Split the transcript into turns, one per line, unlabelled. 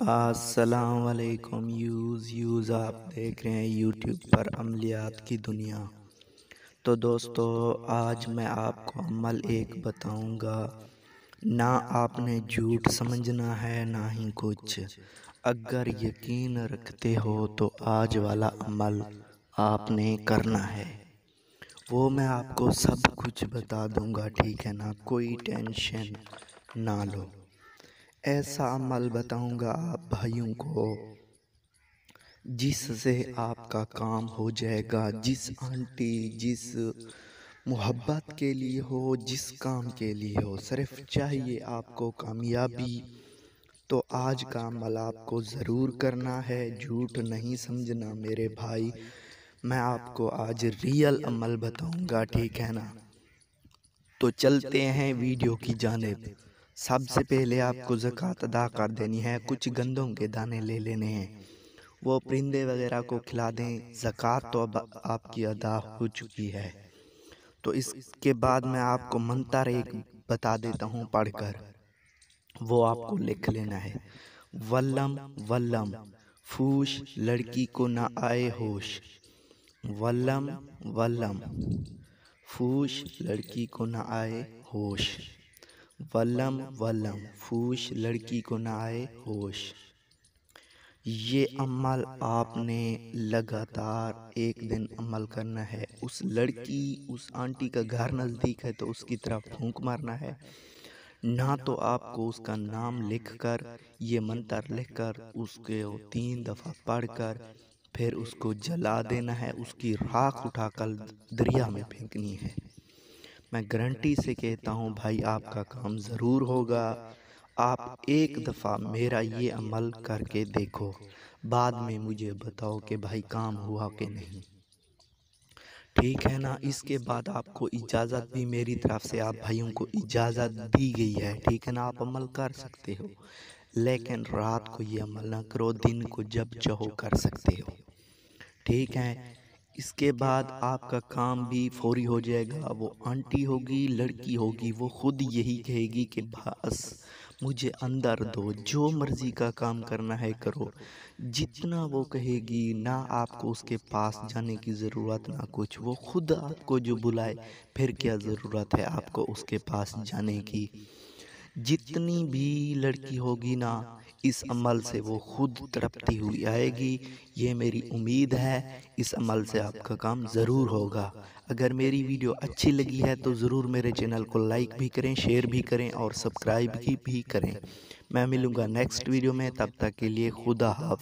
अस्सलाम वालेकुम यूज़ आप देख रहे हैं यूट्यूब पर अमलियात की दुनिया। तो दोस्तों, आज मैं आपको अमल एक बताऊंगा। ना आपने झूठ समझना है ना ही कुछ। अगर यकीन रखते हो तो आज वाला अमल आपने करना है। वो मैं आपको सब कुछ बता दूंगा, ठीक है ना? कोई टेंशन ना लो। ऐसा अमल बताऊंगा आप भाइयों को जिससे आपका काम हो जाएगा। जिस आंटी, जिस मोहब्बत के लिए हो, जिस काम के लिए हो, सिर्फ चाहिए आपको कामयाबी। तो आज का अमल आपको ज़रूर करना है, झूठ नहीं समझना मेरे भाई। मैं आपको आज रियल अमल बताऊंगा, ठीक है ना? तो चलते हैं वीडियो की जानिब। सबसे पहले आपको ज़कात अदा कर देनी है। कुछ गंदों के दाने ले लेने हैं, वो परिंदे वगैरह को खिला दें। ज़कात तो अब आपकी अदा हो चुकी है। तो इसके बाद मैं आपको मंतर एक बता देता हूँ पढ़कर, वो आपको लिख लेना है। वल्लम वल्लम फूश लड़की को ना आए होश। वल्लम वल्लम फूश लड़की को ना आए होश। वल्लम वल्लम फूश लड़की को ना आए होश। ये अमल आपने लगातार एक दिन अमल करना है। उस लड़की, उस आंटी का घर नज़दीक है तो उसकी तरफ फूंक मारना है। ना तो आपको उसका नाम लिखकर, ये मंत्र लिखकर उसके 3 दफ़ा पढ़कर फिर उसको जला देना है। उसकी राख उठाकर दरिया में फेंकनी है। मैं गारंटी से कहता हूँ भाई, आपका काम ज़रूर होगा। आप एक दफ़ा मेरा ये अमल करके देखो, बाद में मुझे बताओ कि भाई काम हुआ कि नहीं, ठीक है ना? इसके बाद आपको इजाज़त भी मेरी तरफ से, आप भाइयों को इजाज़त दी गई है, ठीक है ना? आप अमल कर सकते हो, लेकिन रात को ये अमल ना करो, दिन को जब चाहो कर सकते हो, ठीक है? इसके बाद आपका काम भी फौरी हो जाएगा। वो आंटी होगी, लड़की होगी, वो खुद यही कहेगी कि बस मुझे अंदर दो, जो मर्जी का काम करना है करो। जितना वो कहेगी, ना आपको उसके पास जाने की ज़रूरत ना कुछ। वो खुद आपको जो बुलाए, फिर क्या ज़रूरत है आपको उसके पास जाने की? जितनी भी लड़की होगी ना, इस अमल से वो खुद तड़पती हुई आएगी। ये मेरी उम्मीद है, इस अमल से आपका काम ज़रूर होगा। अगर मेरी वीडियो अच्छी लगी है तो ज़रूर मेरे चैनल को लाइक भी करें, शेयर भी करें और सब्सक्राइब भी करें। मैं मिलूँगा नेक्स्ट वीडियो में, तब तक के लिए खुदा हाफ़िज़।